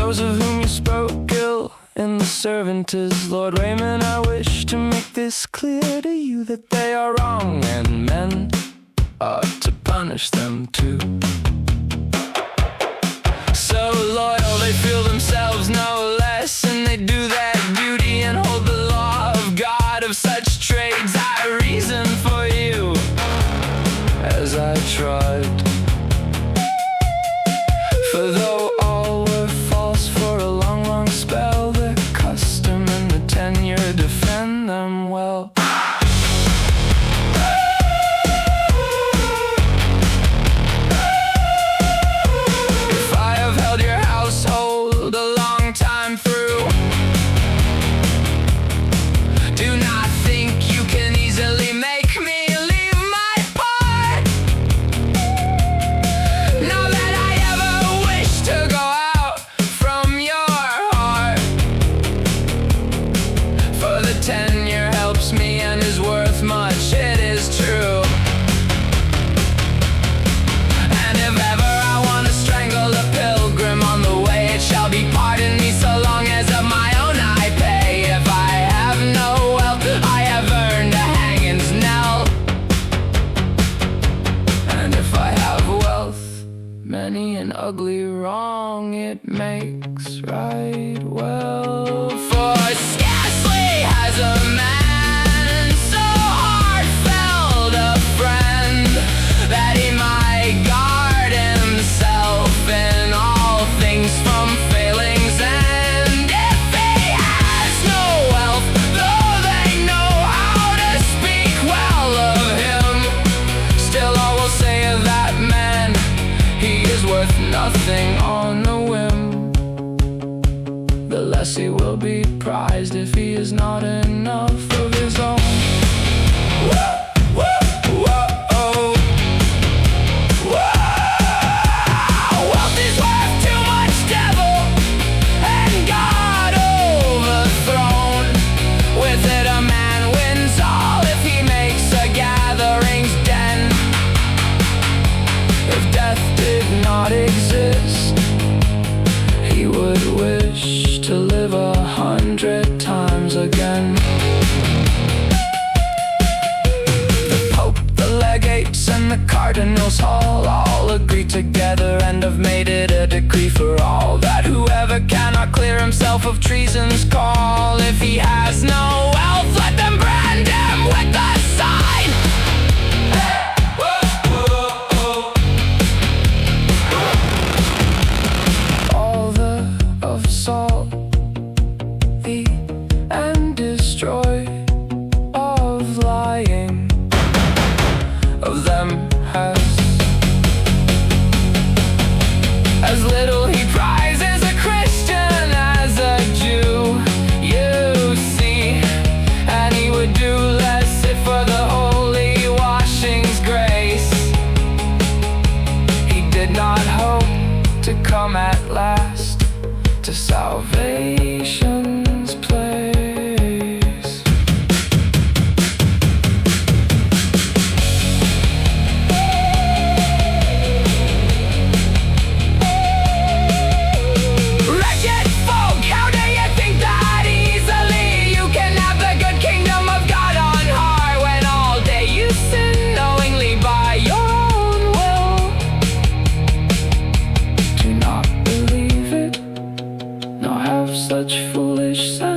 those of whom you spoke ill in the sirventes. Lord Raymond, I wish to make this clear to you, that they are wrong, and men ought to punish them too. So loyal they feel themselves no less, and they do that duty and hold the law of God. Of such trades I reason for you, as I tried. For though all were false for a long, long spell, their custom and the tenure defend them well. If I have held your household a long time through, do not think you can easily make me leave my part. Now that I ever wish to go out from your heart, for the tenure helps me and is worth much, it is true. And if ever I want to strangle a pilgrim on the way, it shall be pardon me, so long as of my own I pay. If I have no wealth, I have earned a hanging's knell. And if I have wealth, many an ugly wrong it makes right well. For scarcely has a man so heartfelt a friend, that he might guard himself in all things from failings. And if he has no wealth, though they know how to speak well of him, still I will say of that man, he is worth nothing on a whim. The less he will be prized if he is not enough of his own. Whoa, whoa, whoa, whoa. Wealth is worth too much devil and God overthrown. With it a man wins all if he makes a gathering's den. If death did not exist, he would wish to live 100 times again. The Pope, the legates, and the Cardinals all agree together and have made it a decree for all, that whoever cannot clear himself of treason's call, if he has no wealth, let them brand him with the sign. All the of salt, the and destroy of lying, of them has as little he prizes a Christian as a Jew, you see. And he would do less if for the holy washing's grace he did not hope to come at last to salvation's place. Wretched folk, how do you think that easily you can have the good kingdom of God on high, when all day you sin knowingly by your own will? Do not believe it, nor have such foolish sense.